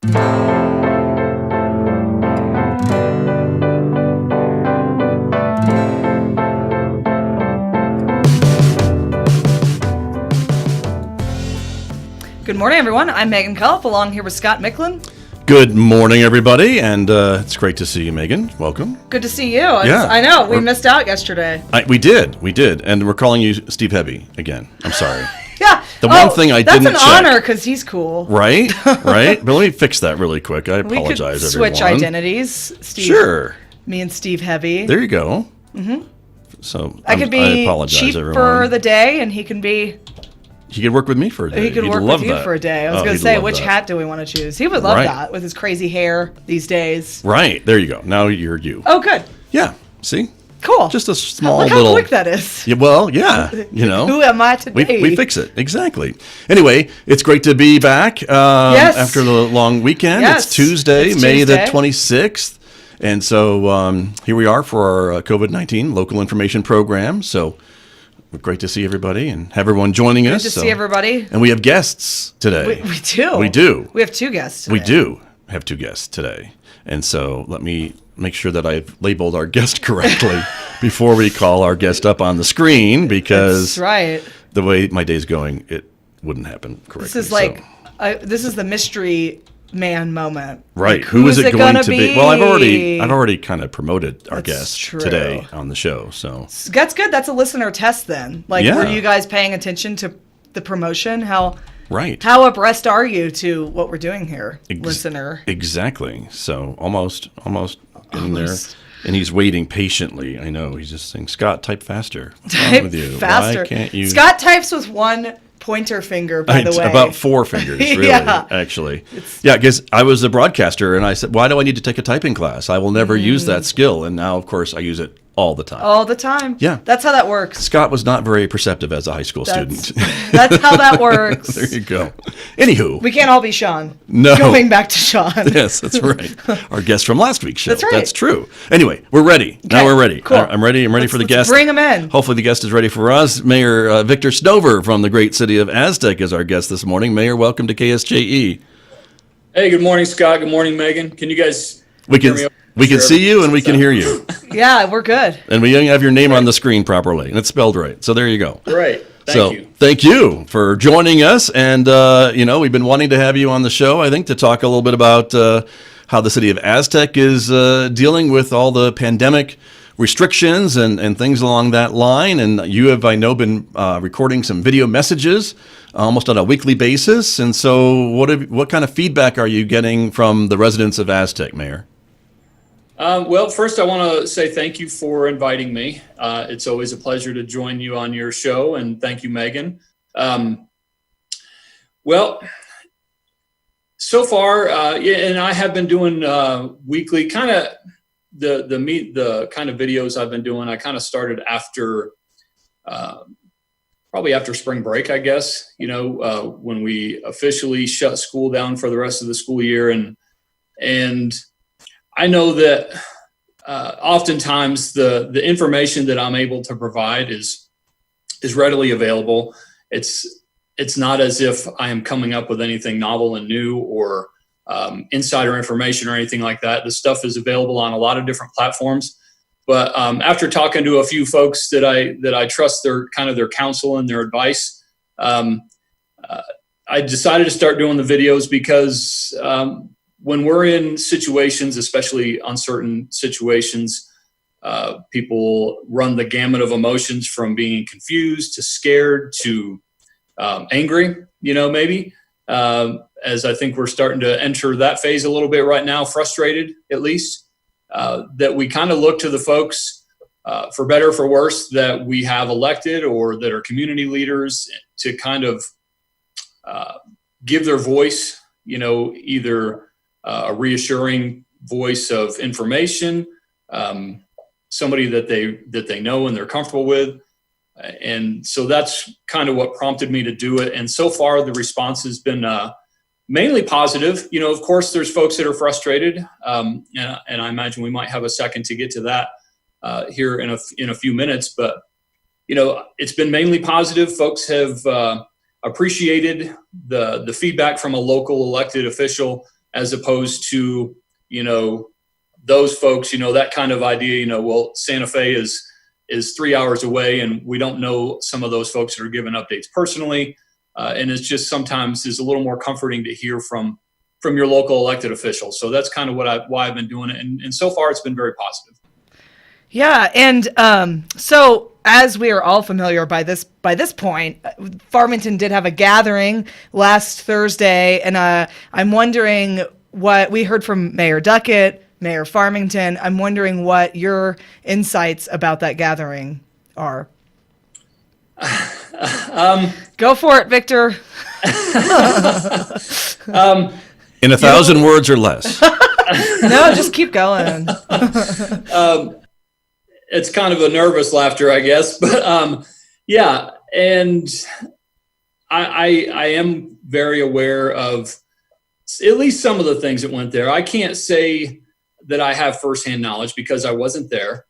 Good morning, everyone. I'm Megan Culp, along here with Scott Micklin. Good morning, everybody, and it's great to see you, Megan. Welcome. Good to see you. I know, we missed out yesterday. We did, and we're calling you Steve Heavy again. I'm sorry. Yeah. The one thing I didn't check. That's an honor, because he's cool. Right? But let me fix that really quick. I apologize, we could everyone. switch identities. Steve, sure. Me and Steve Heavy. There you go. Mm-hmm. So I could be cheap everyone. for the day, and he can be... He could work with me for a day. He could work with you for a day. I was going to say, which hat do we want to choose? He would love that with his crazy hair these days. Right. There you go. Now you're you. Oh, good. Yeah. See? Cool. Just a small Look little... how quick that is. Yeah, well, yeah. You know. Who am I today? We fix it. Exactly. Anyway, it's great to be back after the long weekend. Yes. It's Tuesday, May the 26th. And so here we are for our COVID-19 local information program. So... great to see everybody and have everyone joining us. Good to see everybody. And we have guests today. We do. We do. We have two guests today. We do have two guests today. And so let me make sure that I've labeled our guest correctly before we call our guest up on the screen, because that's right. The way my day's going, it wouldn't happen correctly. This is this is the mystery man moment. Right. Like, who is it going to be? Well, I've already kind of promoted our guest today on the show. So that's good. That's a listener test then. Were you guys paying attention to the promotion? How abreast are you to what we're doing here, listener? Exactly. So almost in there. And he's waiting patiently. I know. He's just saying, Scott, type faster. What's wrong with you? Faster. Why can't you? Scott types with one pointer finger, by the way. About four fingers, really, actually. Yeah, because I was a broadcaster, and I said, why do I need to take a typing class? I will never use that skill. And now, of course, I use it all the time. All the time. Yeah. That's how that works. Scott was not very perceptive as a high school student. That's how that works. There you go. Anywho. We can't all be Sean. No. Going back to Sean. Yes, that's right. Our guest from last week's show. That's right. That's true. Anyway, we're ready. Okay. Now we're ready. Cool. I'm ready. I'm ready for the guest. Bring him in. Hopefully the guest is ready for us. Mayor Victor Stover from the great city of Aztec is our guest this morning. Mayor, welcome to KSJE. Hey, good morning, Scott. Good morning, Megan. Can you guys hear me? We can see you and we can hear you. Yeah, we're good. And we have your name on the screen properly, and it's spelled right. So there you go. Great. Thank you. Thank you for joining us. And, we've been wanting to have you on the show, I think, to talk a little bit about how the city of Aztec is dealing with all the pandemic restrictions and things along that line. And you have, I know, been recording some video messages almost on a weekly basis. And so what kind of feedback are you getting from the residents of Aztec, Mayor? Well, first, I want to say thank you for inviting me. It's always a pleasure to join you on your show, and thank you, Megan. Well, so far, and I have been doing weekly kind of the kind of videos I've been doing. I kind of started after probably after spring break, I guess. When we officially shut school down for the rest of the school year, and I know that oftentimes the information that I'm able to provide is readily available. It's not as if I am coming up with anything novel and new or insider information or anything like that. The stuff is available on a lot of different platforms. But after talking to a few folks that I trust their counsel and their advice, I decided to start doing the videos because when we're in situations, especially uncertain situations, people run the gamut of emotions from being confused to scared to angry, maybe, as I think we're starting to enter that phase a little bit right now, frustrated at least, that we kind of look to the folks, for better or for worse, that we have elected or that are community leaders to kind of give their voice, either a reassuring voice of information, somebody that they know and they're comfortable with. And so that's kind of what prompted me to do it. And so far the response has been mainly positive. Of course there's folks that are frustrated. And I imagine we might have a second to get to that here in a few minutes, but it's been mainly positive. Folks have appreciated the feedback from a local elected official as opposed to, those folks, that kind of idea, well, Santa Fe is 3 hours away, and we don't know some of those folks that are giving updates personally. And it's just sometimes is a little more comforting to hear from your local elected officials. So that's kind of why I've been doing it. And so far it's been very positive. Yeah. And so as we are all familiar by this point, Farmington did have a gathering last Thursday. And I'm wondering what we heard from Mayor Duckett, Mayor Farmington. I'm wondering what your insights about that gathering are. Go for it, Victor. In 1,000 words or less. No, just keep going. It's kind of a nervous laughter, I guess, but yeah. And I am very aware of at least some of the things that went there. I can't say that I have firsthand knowledge because I wasn't there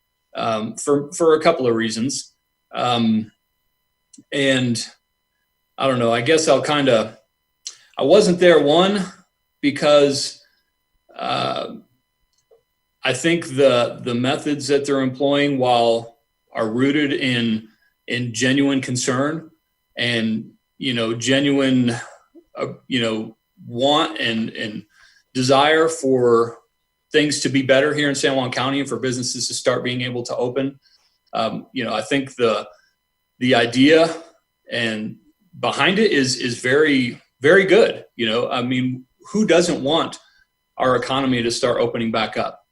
for a couple of reasons. And I don't know, I guess I wasn't there, one, because I think the methods that they're employing, while are rooted in genuine concern and, genuine, want and desire for things to be better here in San Juan County and for businesses to start being able to open. I think the idea and behind it is very, very good. Who doesn't want our economy to start opening back up?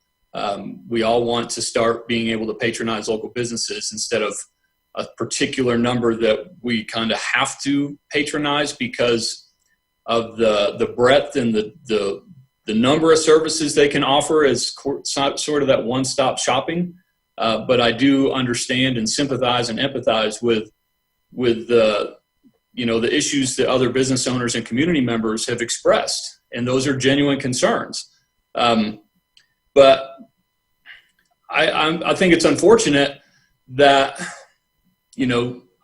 We all want to start being able to patronize local businesses instead of a particular number that we kind of have to patronize because of the breadth and the number of services they can offer as sort of that one-stop shopping. But I do understand and sympathize and empathize with the issues that other business owners and community members have expressed, and those are genuine concerns. But I think it's unfortunate that,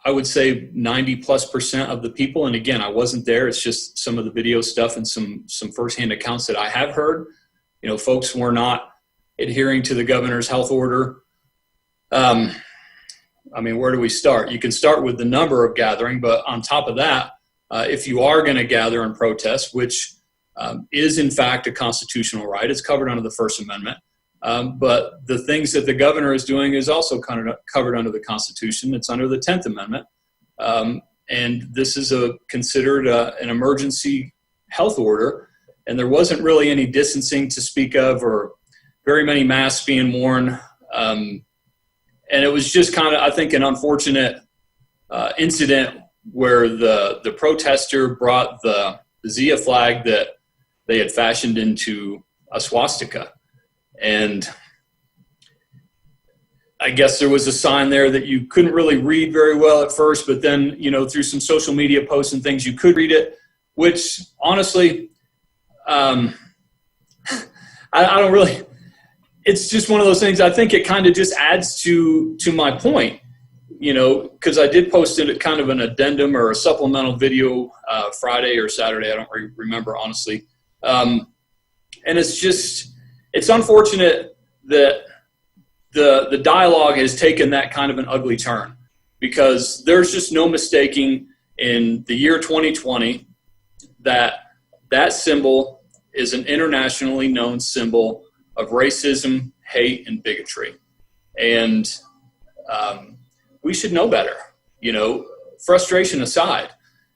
I would say 90+% of the people, and again, I wasn't there, it's just some of the video stuff and some firsthand accounts that I have heard, folks were not adhering to the governor's health order. Where do we start? You can start with the number of gathering, but on top of that, if you are going to gather and protest, which is in fact a constitutional right, it's covered under the First Amendment. But the things that the governor is doing is also covered under the Constitution. It's under the 10th Amendment. And this is considered an emergency health order. And there wasn't really any distancing to speak of or very many masks being worn. And it was just kind of, I think, an unfortunate incident where the protester brought the Zia flag that they had fashioned into a swastika. And I guess there was a sign there that you couldn't really read very well at first, but then, through some social media posts and things, you could read it, which honestly, I don't really, it's just one of those things. I think it kind of just adds to my point, because I did post it kind of an addendum or a supplemental video Friday or Saturday. I don't remember, honestly. And it's unfortunate that the dialogue has taken that kind of an ugly turn, because there's just no mistaking in the year 2020 that symbol is an internationally known symbol of racism, hate, and bigotry. And we should know better, frustration aside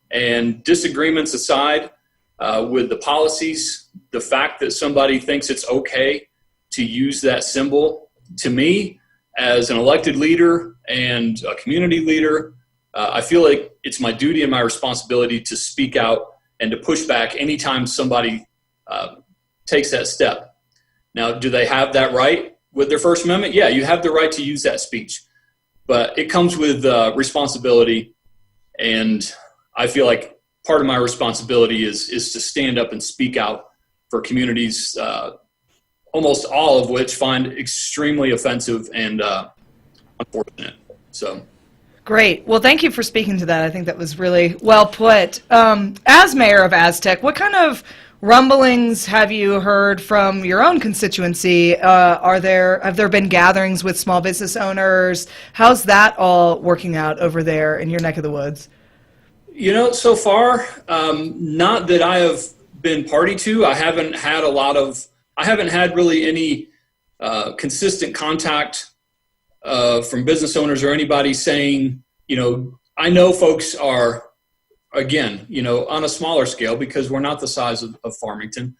and disagreements aside with the policies. The fact that somebody thinks it's okay to use that symbol, to me, as an elected leader and a community leader, I feel like it's my duty and my responsibility to speak out and to push back anytime somebody takes that step. Now, do they have that right with their First Amendment? Yeah, you have the right to use that speech, but it comes with responsibility, and I feel like part of my responsibility is to stand up and speak out for communities, almost all of which find extremely offensive and unfortunate. So, great. Well, thank you for speaking to that. I think that was really well put. As mayor of Aztec, what kind of rumblings have you heard from your own constituency? Have there been gatherings with small business owners? How's that all working out over there in your neck of the woods? So far, not that I have been party to. I haven't had really any consistent contact from business owners or anybody saying, I know folks are, again, on a smaller scale, because we're not the size of Farmington,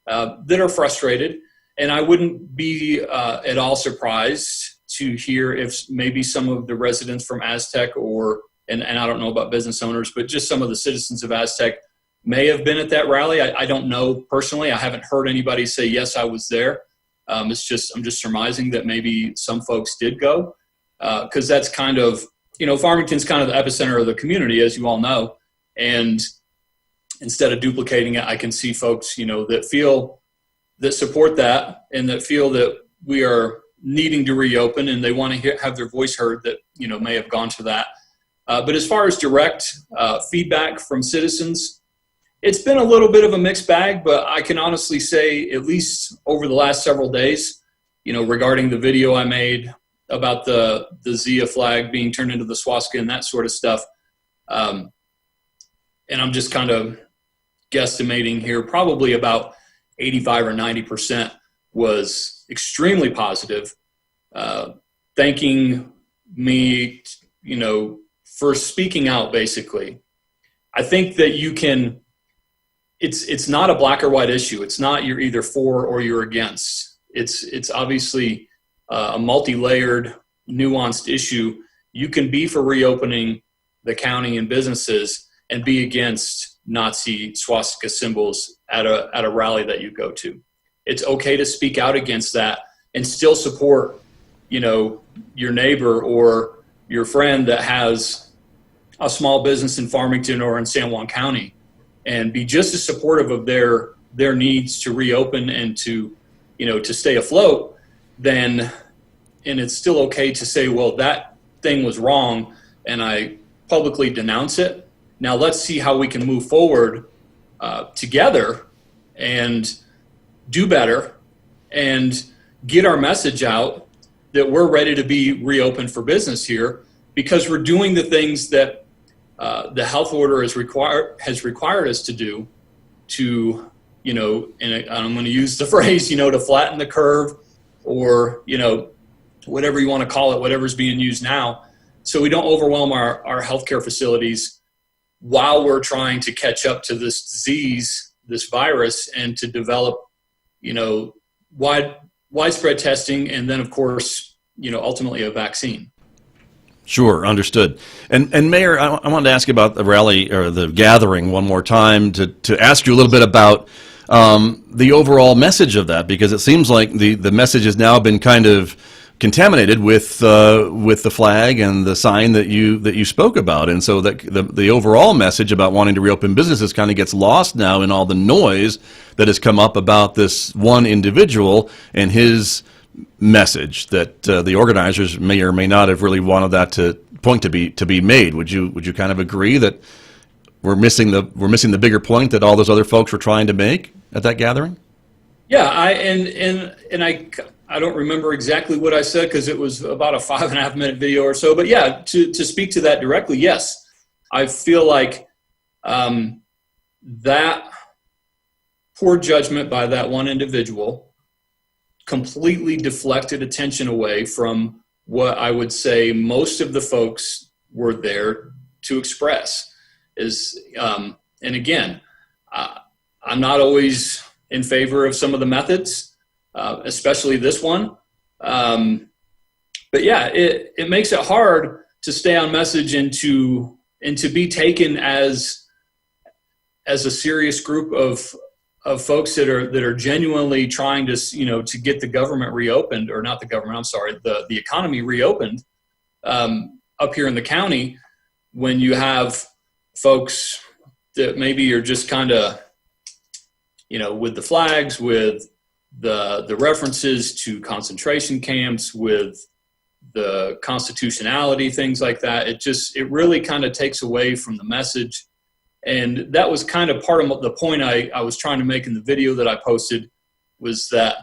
that are frustrated. And I wouldn't be at all surprised to hear if maybe some of the residents from Aztec and I don't know about business owners, but just some of the citizens of Aztec may have been at that rally. I don't know personally. I haven't heard anybody say, yes, I was there. I'm just surmising that maybe some folks did go, because that's kind of, Farmington's kind of the epicenter of the community, as you all know. And instead of duplicating it, I can see folks, that support that and that feel that we are needing to reopen and they want to have their voice heard that, may have gone to that. But as far as direct feedback from citizens, it's been a little bit of a mixed bag, but I can honestly say, at least over the last several days, regarding the video I made about the Zia flag being turned into the swastika and that sort of stuff. And I'm just kind of guesstimating here, probably about 85 or 90% was extremely positive, thanking me, for speaking out, basically. I think that it's not a black or white issue. It's not you're either for or you're against. It's obviously a multi-layered, nuanced issue. You can be for reopening the county and businesses and be against Nazi swastika symbols at a rally that you go to. It's okay to speak out against that and still support, your neighbor or your friend that has a small business in Farmington or in San Juan County, and be just as supportive of their needs to reopen and to stay afloat. And it's still okay to say, well, that thing was wrong and I publicly denounce it. Now let's see how we can move forward together and do better and get our message out that we're ready to be reopened for business here, because we're doing the things that the health order has required us to do to, and I'm going to use the phrase, to flatten the curve, or, whatever you want to call it, whatever's being used now, so we don't overwhelm our healthcare facilities while we're trying to catch up to this disease, this virus, and to develop, widespread testing, and then, of course, ultimately a vaccine. Sure, understood. And Mayor, I wanted to ask you about the rally or the gathering one more time to ask you a little bit about the overall message of that, because it seems like the message has now been kind of contaminated with the flag and the sign that you spoke about, and so that the overall message about wanting to reopen businesses kind of gets lost now in all the noise that has come up about this one individual and his message that the organizers may or may not have really wanted that point to be made. Would you kind of agree that we're missing the bigger point that all those other folks were trying to make at that gathering? Yeah, I don't remember exactly what I said, because it was about a 5.5 minute video or so. But yeah, to speak to that directly, yes, I feel like that poor judgment by that one individual completely deflected attention away from what I would say most of the folks were there to express. And again, I'm not always in favor of some of the methods, especially this one. But yeah, it makes it hard to stay on message and to be taken as a serious group of folks that are genuinely trying to, to get the government reopened, or not the government, I'm sorry, the economy reopened up here in the county, when you have folks that maybe are just kind of, with the flags, with the references to concentration camps, with the constitutionality, things like that. It really kind of takes away from the message And that was kind of part of the point I was trying to make in the video that I posted, was that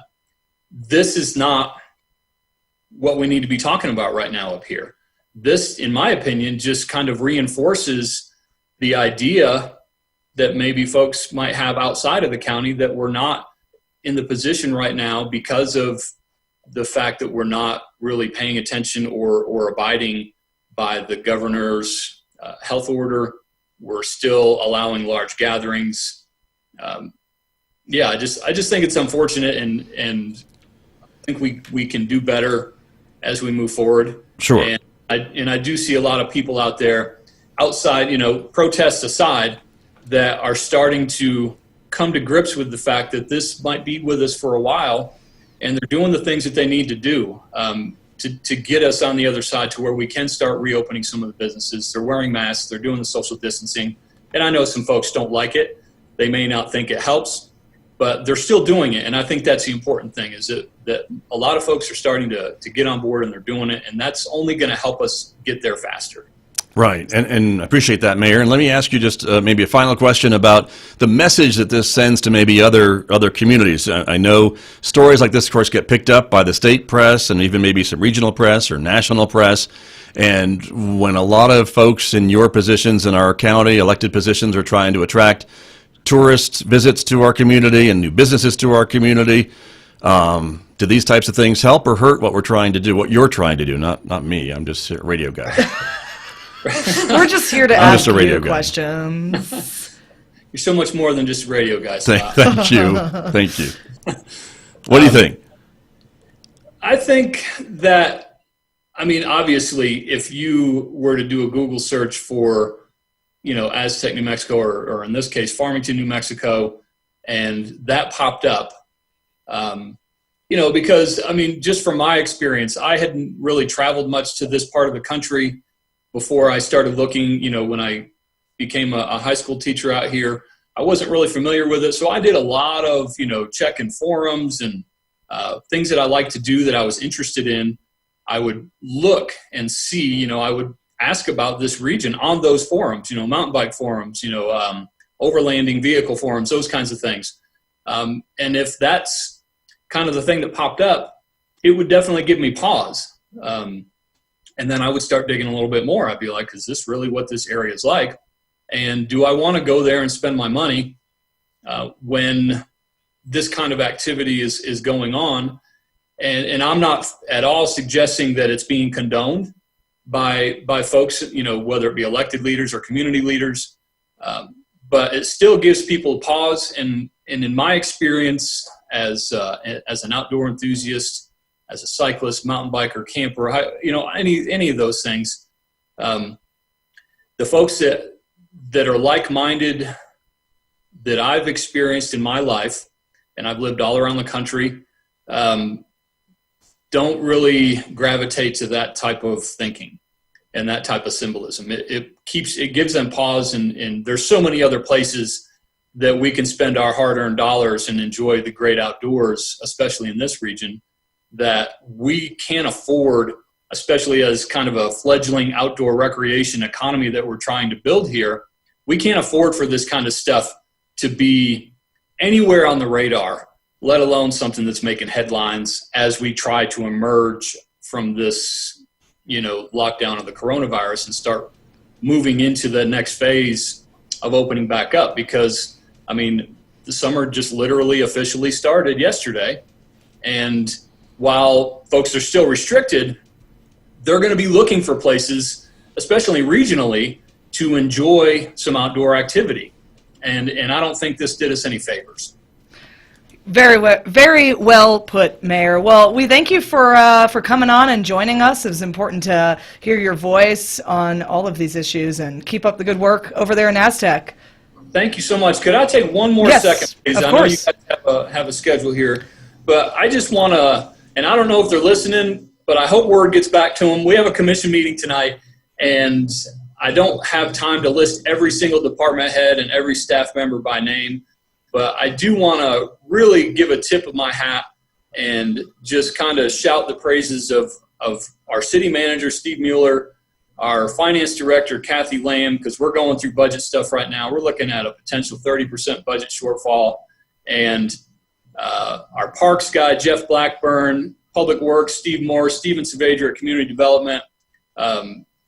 this is not what we need to be talking about right now up here. This, in my opinion, just kind of reinforces the idea that maybe folks might have outside of the county, that we're not in the position right now because of the fact that we're not really paying attention or abiding by the governor's health order. We're still allowing large gatherings. I just think it's unfortunate, and I think we can do better as we move forward. Sure. And I do see a lot of people out there outside, protests aside, that are starting to come to grips with the fact that this might be with us for a while, and they're doing the things that they need to do to get us on the other side to where we can start reopening some of the businesses. They're wearing masks, they're doing the social distancing, and I know some folks don't like it. They may not think it helps, but they're still doing it. And I think that's the important thing, is that a lot of folks are starting to get on board, and they're doing it, and that's only going to help us get there faster. Right, and I appreciate that, Mayor. And let me ask you just maybe a final question about the message that this sends to maybe other communities. I know stories like this, of course, get picked up by the state press and even maybe some regional press or national press. And when a lot of folks in your positions in our county, elected positions, are trying to attract tourist visits to our community and new businesses to our community, do these types of things help or hurt what we're trying to do, what you're trying to do? Not me. I'm just a radio guy. We're just here to ask you questions. You're so much more than just a radio guy, Scott. Thank you. Thank you. What do you think? I think that, obviously, if you were to do a Google search for, Aztec, New Mexico, or in this case, Farmington, New Mexico, and that popped up, because, just from my experience, I hadn't really traveled much to this part of the country before I started looking. When I became a high school teacher out here, I wasn't really familiar with it. So I did a lot of, checking forums and things that I like to do that I was interested in. I would look and see, I would ask about this region on those forums, mountain bike forums, overlanding vehicle forums, those kinds of things. And if that's kind of the thing that popped up, it would definitely give me pause. And then I would start digging a little bit more. I'd be like, is this really what this area is like? And do I want to go there and spend my money when this kind of activity is going on? And I'm not at all suggesting that it's being condoned by folks, whether it be elected leaders or community leaders. But it still gives people pause. And in my experience as an outdoor enthusiast, as a cyclist, mountain biker, camper, any of those things, the folks that are like-minded that I've experienced in my life, and I've lived all around the country, don't really gravitate to that type of thinking and that type of symbolism. It gives them pause, and there's so many other places that we can spend our hard-earned dollars and enjoy the great outdoors, especially in this region, that we can't afford, especially as kind of a fledgling outdoor recreation economy that we're trying to build here. We can't afford for this kind of stuff to be anywhere on the radar, let alone something that's making headlines as we try to emerge from this, lockdown of the coronavirus and start moving into the next phase of opening back up. Because, the summer just literally officially started yesterday. And while folks are still restricted, they're going to be looking for places, especially regionally, to enjoy some outdoor activity. And I don't think this did us any favors. Very well put, Mayor. Well, we thank you for coming on and joining us. It was important to hear your voice on all of these issues, and keep up the good work over there in Aztec. Thank you so much. Could I take one more second, please? Of I course. know you guys have a schedule here, but I just want to, and I don't know if they're listening, but I hope word gets back to them. We have a commission meeting tonight, and I don't have time to list every single department head and every staff member by name, but I do want to really give a tip of my hat and just kind of shout the praises of our city manager, Steve Mueller, our finance director, Kathy Lamb, because we're going through budget stuff right now. We're looking at a potential 30% budget shortfall. And our parks guy, Jeff Blackburn, Public Works, Steve Morris, Steven Saavedra at Community Development,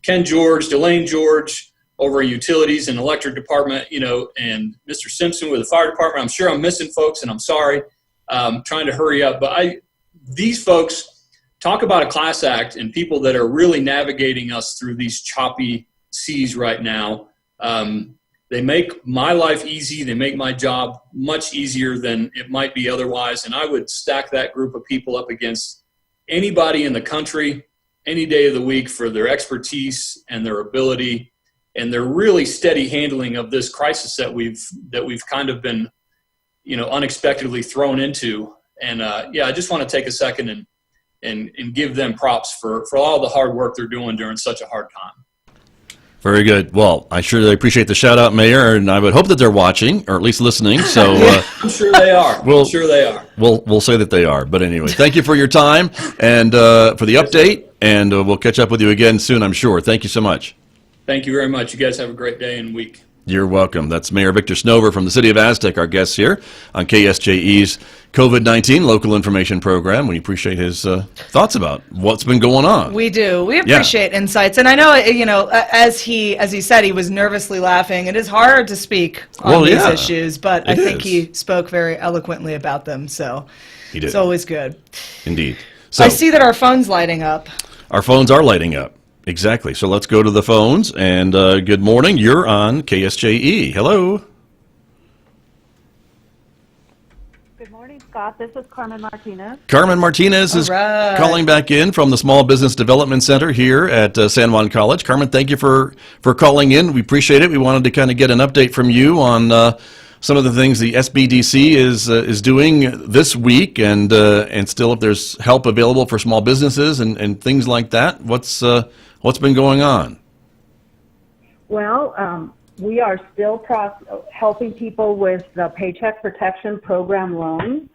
Ken George, Delane George over at Utilities and Electric Department, and Mr. Simpson with the Fire Department. I'm sure I'm missing folks, and I'm sorry. Trying to hurry up. But these folks talk about a class act and people that are really navigating us through these choppy seas right now. They make my life easy. They make my job much easier than it might be otherwise. And I would stack that group of people up against anybody in the country, any day of the week, for their expertise and their ability and their really steady handling of this crisis that we've kind of been, unexpectedly thrown into. And I just want to take a second and give them props for all the hard work they're doing during such a hard time. Very good. Well, I sure appreciate the shout out, Mayor, and I would hope that they're watching or at least listening. So I'm sure they are. I'm sure they are. We'll say that they are. But anyway, thank you for your time and for the update, and we'll catch up with you again soon, I'm sure. Thank you so much. Thank you very much. You guys have a great day and week. You're welcome. That's Mayor Victor Snover from the City of Aztec, our guest here on KSJE's COVID-19 local information program. We appreciate his thoughts about what's been going on. We do. We appreciate insights. And I know, as he said, he was nervously laughing. It is hard to speak on these issues, but I think he spoke very eloquently about them. So he did. It's always good. Indeed. So I see that our phone's lighting up. Our phones are lighting up. Exactly. So let's go to the phones. And good morning. You're on KSJE. Hello. Good morning, Scott. This is Carmen Martinez. Carmen Martinez is calling back in from the Small Business Development Center here at San Juan College. Carmen, thank you for calling in. We appreciate it. We wanted to kind of get an update from you on some of the things the SBDC is doing this week, and still if there's help available for small businesses and things like that. What's been going on? Well, we are still helping people with the Paycheck Protection Program loans,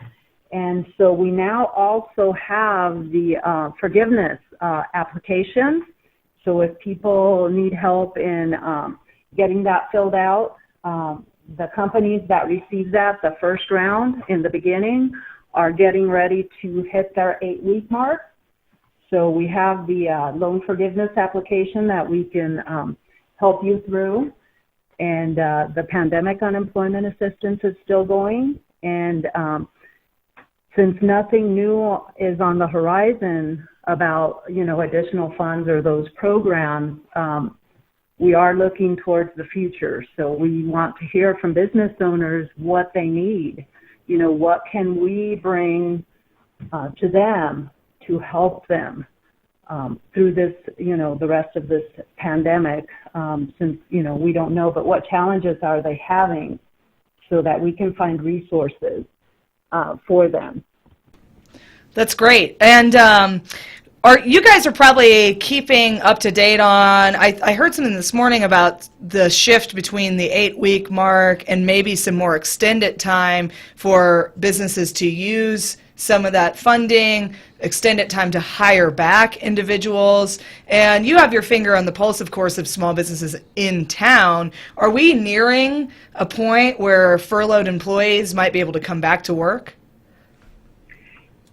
and so we now also have the forgiveness application. So if people need help in getting that filled out, the companies that receive that, the first round in the beginning, are getting ready to hit their 8-week mark. So we have the loan forgiveness application that we can help you through. And the pandemic unemployment assistance is still going. And since nothing new is on the horizon about, additional funds or those programs, we are looking towards the future. So we want to hear from business owners what they need. What can we bring to them to help them through this, the rest of this pandemic, since, we don't know, but what challenges are they having so that we can find resources for them. That's great. And you guys are probably keeping up to date on, I heard something this morning about the shift between the 8-week mark and maybe some more extended time for businesses to use some of that funding, extended time to hire back individuals. And you have your finger on the pulse, of course, of small businesses in town. Are we nearing a point where furloughed employees might be able to come back to work?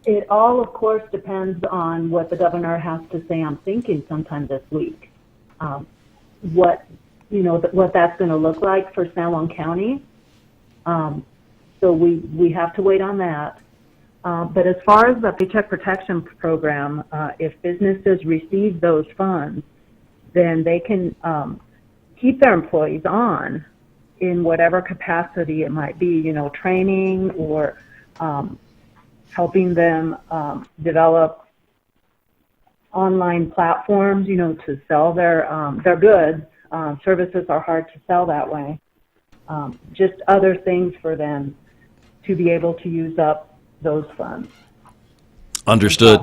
It all, of course, depends on what the governor has to say. I'm thinking sometime this week. What that's going to look like for San Juan County. So we have to wait on that. But as far as the Paycheck Protection Program, if businesses receive those funds, then they can keep their employees on in whatever capacity it might be, training or helping them develop online platforms, to sell their goods. Services are hard to sell that way. Just other things for them to be able to use up those funds. Understood.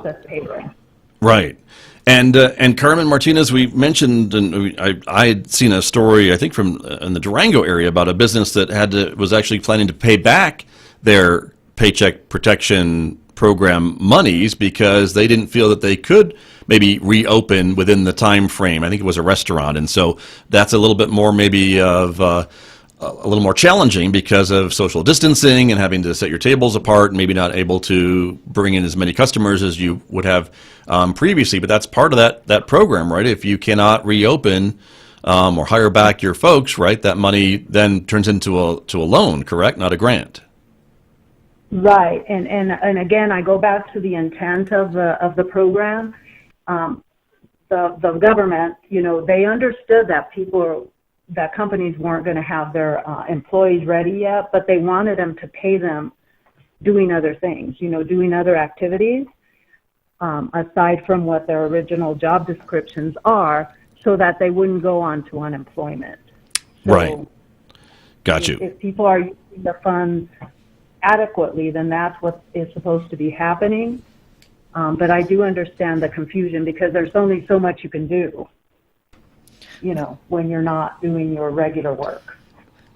Right. And Carmen Martinez, we mentioned, and I had seen a story, I think from in the Durango area, about a business that was actually planning to pay back their Paycheck Protection program monies because they didn't feel that they could maybe reopen within the time frame. I think it was a restaurant, and so that's a little bit more maybe of a little more challenging because of social distancing and having to set your tables apart and maybe not able to bring in as many customers as you would have previously. But that's part of that program, right? If you cannot reopen or hire back your folks, right, that money then turns into a loan, correct? Not a grant. Right, and again, I go back to the intent of the program. The government, they understood that companies weren't going to have their employees ready yet, but they wanted them to pay them doing other things, doing other activities aside from what their original job descriptions are, so that they wouldn't go on to unemployment. So right. Got you. If people are using the funds adequately, then that's what is supposed to be happening. But I do understand the confusion because there's only so much you can do, when you're not doing your regular work.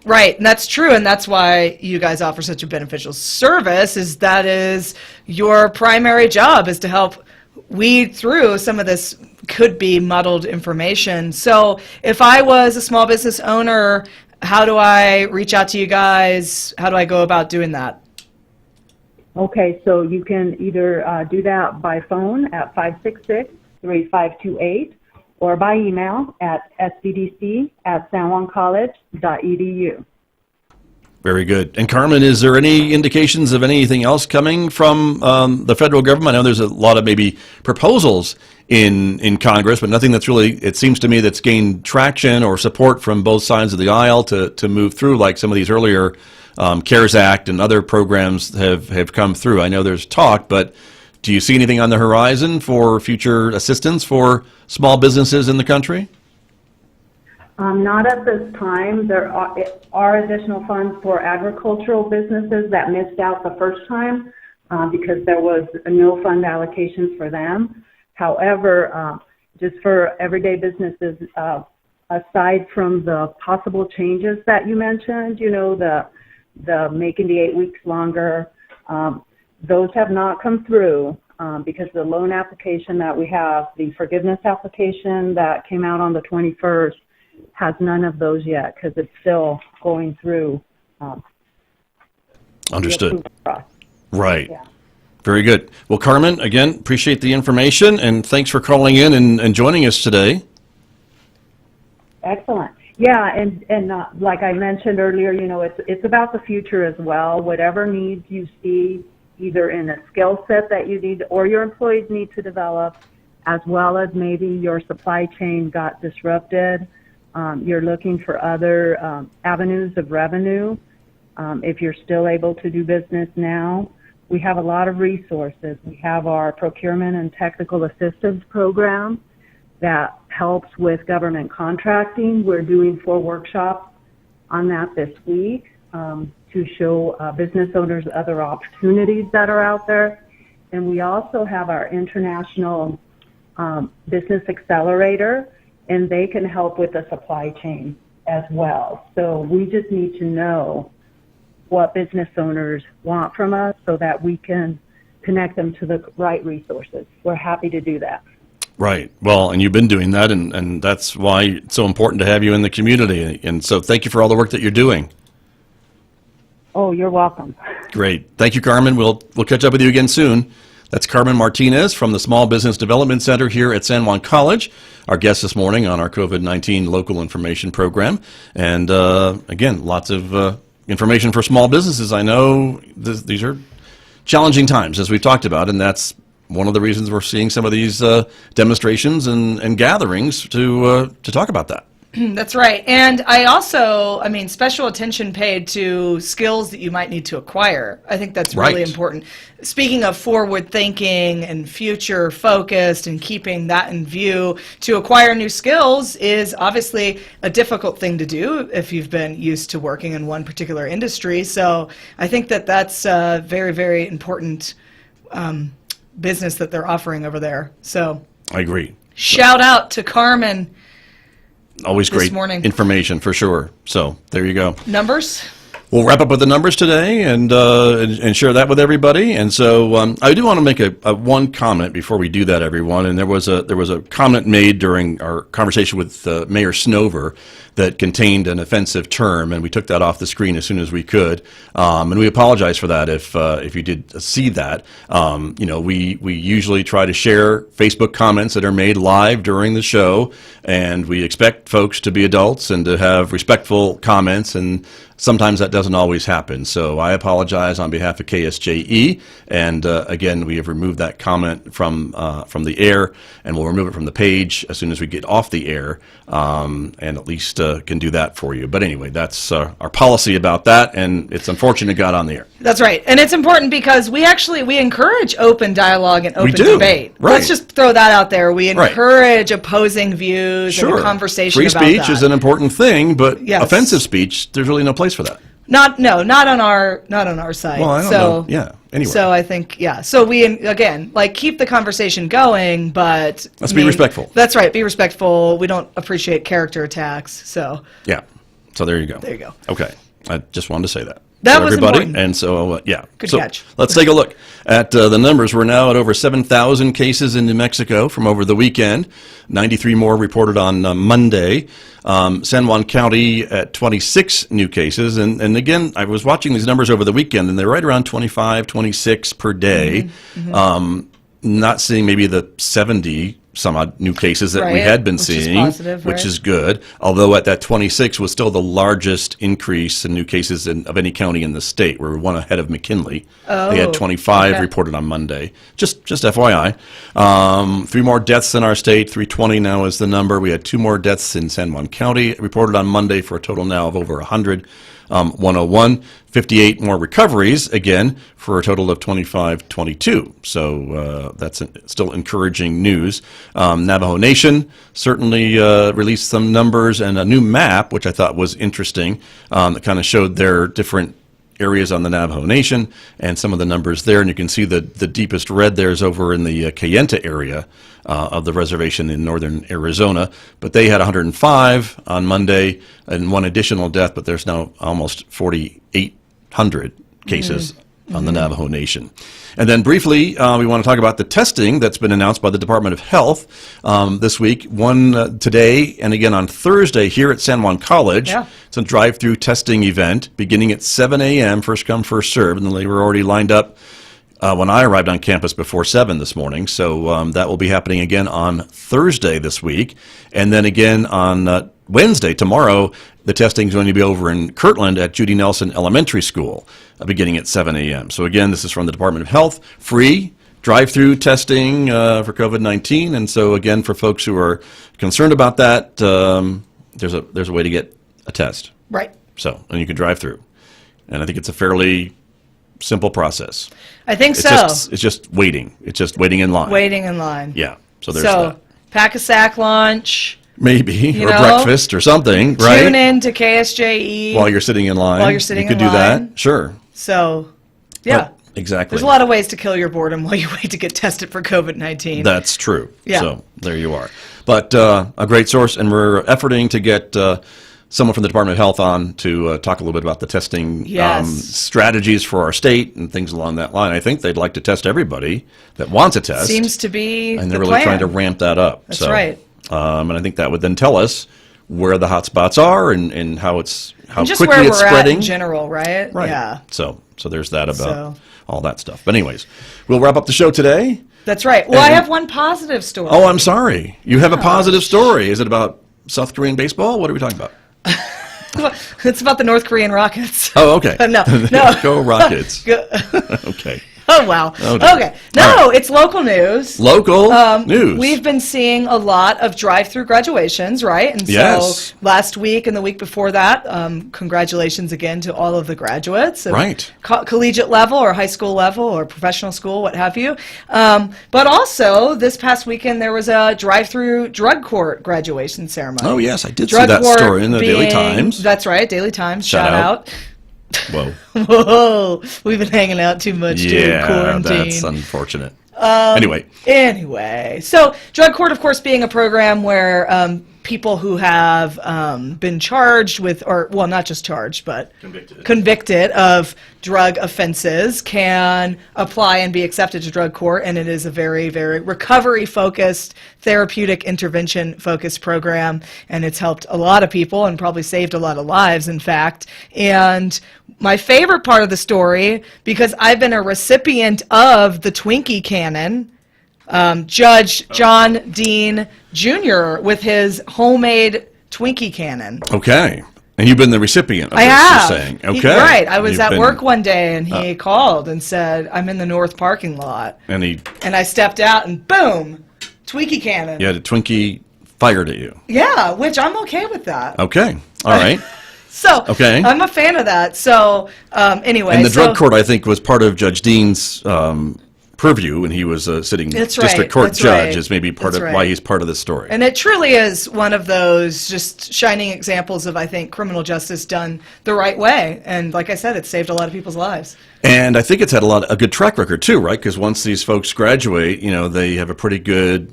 Right, and that's true, and that's why you guys offer such a beneficial service, that is your primary job, is to help weed through some of this could be muddled information. So if I was a small business owner, how do I reach out to you guys? How do I go about doing that? Okay, so you can either do that by phone at 566-3528 or by email at sbdc@sanjuancollege.edu. Very good. And Carmen, is there any indications of anything else coming from the federal government? I know there's a lot of maybe proposals in Congress, but nothing that's really, it seems to me, that's gained traction or support from both sides of the aisle to move through, like some of these earlier CARES Act and other programs have come through. I know there's talk, but do you see anything on the horizon for future assistance for small businesses in the country? Not at this time. There are additional funds for agricultural businesses that missed out the first time because there was no fund allocations for them. However, just for everyday businesses, aside from the possible changes that you mentioned, the making the 8 weeks longer, those have not come through because the loan application that we have, the forgiveness application that came out on the 21st, has none of those yet because it's still going through. Understood. Right. Yeah. Very good. Well, Carmen, again, appreciate the information and thanks for calling in and joining us today. Excellent. Yeah, and like I mentioned earlier, it's about the future as well. Whatever needs you see, either in a skill set that you need or your employees need to develop, as well as maybe your supply chain got disrupted. You're looking for other avenues of revenue. If you're still able to do business now, we have a lot of resources. We have our procurement and technical assistance program that helps with government contracting. We're doing 4 workshops on that this week to show business owners other opportunities that are out there. And we also have our international business accelerator, and they can help with the supply chain as well. So we just need to know what business owners want from us so that we can connect them to the right resources. We're happy to do that. Right. Well, and you've been doing that, and that's why it's so important to have you in the community. And so thank you for all the work that you're doing. Oh, you're welcome. Great. Thank you, Carmen. We'll catch up with you again soon. That's Carmen Martinez from the Small Business Development Center here at San Juan College, our guest this morning on our COVID-19 local information program. And again, lots of information for small businesses. I know these are challenging times, as we've talked about, and that's one of the reasons we're seeing some of these demonstrations and gatherings to talk about that. That's right. And I also, special attention paid to skills that you might need to acquire. I think that's really important. Speaking of forward thinking and future focused and keeping that in view, to acquire new skills is obviously a difficult thing to do if you've been used to working in one particular industry. So I think that that's a very, very important business that they're offering over there. So I agree. Shout out to Carmen. Always great morning. information for sure. So there you go. Numbers? We'll wrap up with the numbers today and share that with everybody. And so I do want to make a one comment before we do that, everyone. And there was a comment made during our conversation with Mayor Snover that contained an offensive term, and we took that off the screen as soon as we could. And we apologize for that if you did see that. We usually try to share Facebook comments that are made live during the show, and we expect folks to be adults and to have respectful comments, and sometimes that doesn't always happen. So I apologize on behalf of KSJE, and again, we have removed that comment from the air, and we'll remove it from the page as soon as we get off the air, and at least can do that for you. But anyway, that's our policy about that, and it's unfortunate it got on the air. That's right. And it's important because we encourage open dialogue and open debate. Right. Let's just throw that out there. We encourage opposing views and a conversation Free about that. Free speech is an important thing, but Yes. offensive speech, there's really no place for that. Not on our site. Well, I don't know. Yeah. Anyway. So I think, So we, again, keep the conversation going, but Let's be respectful. That's right. Be respectful. We don't appreciate character attacks. So yeah. So there you go. There you go. Okay. I just wanted to say that. That for was everybody. important. And so, Good so catch. Let's take a look at the numbers. We're now at over 7,000 cases in New Mexico from over the weekend. 93 more reported on Monday. San Juan County at 26 new cases. And again, I was watching these numbers over the weekend, and they're right around 25, 26 per day. Not seeing maybe the 70 some odd new cases that we had been seeing, which is good. Although at that 26 was still the largest increase in new cases of any county in the state. We're one ahead of McKinley. They had 25 reported on Monday. Just FYI. 3 more deaths in our state. 320 now is the number. We had 2 more deaths in San Juan County reported on Monday for a total now of over 100. 101, 58 more recoveries, again, for a total of 22. So that's still encouraging news. Navajo Nation certainly released some numbers and a new map, which I thought was interesting, that kind of showed their different areas on the Navajo Nation and some of the numbers there. And you can see the deepest red there is over in the Kayenta area of the reservation in northern Arizona. But they had 105 on Monday and 1 additional death, but there's now almost 4,800 cases on the Navajo Nation. And then briefly, we want to talk about the testing that's been announced by the Department of Health this week. One today and again on Thursday here at San Juan College. Yeah. It's a drive-through testing event beginning at 7 a.m., first come, first served, and they were already lined up when I arrived on campus before 7 this morning. So that will be happening again on Thursday this week. And then again on Wednesday, tomorrow, the testing is going to be over in Kirtland at Judy Nelson Elementary School, beginning at 7 a.m. So again, this is from the Department of Health, free drive-through testing for COVID-19. And so again, for folks who are concerned about that, there's a way to get a test. Right. So, and you can drive through. And I think it's a fairly simple process. I think it's just waiting. It's just waiting in line. Waiting in line. Yeah. So there's that. Pack a sack lunch. Maybe, or breakfast or something, right? Tune in to KSJE. While you're sitting in line. While you're sitting in line. You could do that, sure. So, yeah. But, exactly. There's a lot of ways to kill your boredom while you wait to get tested for COVID-19. That's true. Yeah. So, there you are. But a great source, and we're efforting to get someone from the Department of Health on to talk a little bit about the testing strategies for our state and things along that line. I think they'd like to test everybody that wants a test. Seems to be and they're really trying to ramp that up. That's right. And I think that would then tell us where the hot spots are and how quickly it's spreading. Just where we're at in general, right? Right. Yeah. So there's that about all that stuff. But anyways, we'll wrap up the show today. That's right. Well, I have one positive story. Oh, I'm sorry. You have a positive story. Is it about South Korean baseball? What are we talking about? It's about the North Korean Rockets. Oh, okay. No. Go Rockets. Okay. Oh, wow. Oh, okay. No, it's local news. Local news. We've been seeing a lot of drive-through graduations, right? And so last week and the week before that, congratulations again to all of the graduates. Right. Collegiate level or high school level or professional school, what have you. But also, this past weekend, there was a drive-through drug court graduation ceremony. Oh, yes. I did see that story in the Daily Times. That's right. Daily Times. Shout out. Whoa. Whoa. We've been hanging out too much during quarantine. Yeah, that's unfortunate. Anyway. So drug court, of course, being a program where people who have been charged with, or well, not just charged, but convicted of drug offenses can apply and be accepted to drug court. And it is a very, very recovery-focused, therapeutic intervention-focused program. And it's helped a lot of people and probably saved a lot of lives, in fact. And my favorite part of the story, because I've been a recipient of the Twinkie Cannon, Judge John Dean Jr. with his homemade Twinkie Cannon. Okay. And you've been the recipient of I this, have. you're saying. Okay. Right. I was You've at been- work one day, and he called and said, I'm in the north parking lot. And I stepped out, and boom, Twinkie Cannon. you had a Twinkie fired at you. Yeah, which I'm okay with that. Okay. All right. So Okay. I'm a fan of that. So anyway. And the drug court, I think, was part of Judge Dean's purview when he was a sitting That's district right, court that's judge, right, is maybe part that's of right. why he's part of this story. And it truly is one of those just shining examples of, I think, criminal justice done the right way. And like I said, it saved a lot of people's lives. And I think it's had a good track record too, right? Because once these folks graduate, they have a pretty good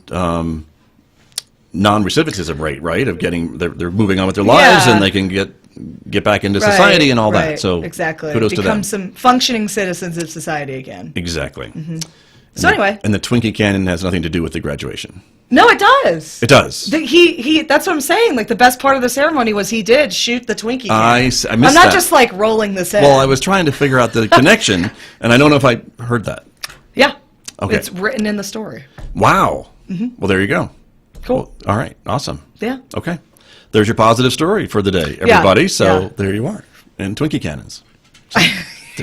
non-recidivism rate, right? Of getting they're moving on with their lives, Yeah. and they can get back into society and all Right, that. So exactly. kudos to them. Become some functioning citizens of society again. Exactly. So anyway. And the Twinkie Cannon has nothing to do with the graduation. No, it does. It does. He that's what I'm saying. Like, the best part of the ceremony was he did shoot the Twinkie cannon. I missed I'm not that. just like rolling this in. Well, I was trying to figure out the connection, and I don't know if I heard that. Yeah. Okay. It's written in the story. Wow. Well, there you go. Cool. Well, all right. Awesome. Yeah. Okay. There's your positive story for the day, everybody. So yeah. there you are. And Twinkie cannons.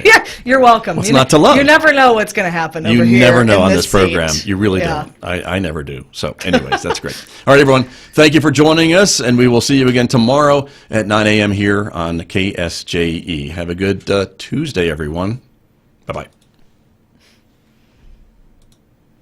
Yeah, you're welcome. What's not to love? You never know what's going to happen You over here. never know in on this program. seat. You really Yeah. don't. I never do. So anyways, that's great. All right, everyone. Thank you for joining us, and we will see you again tomorrow at 9 a.m. here on KSJE. Have a good Tuesday, everyone. Bye-bye.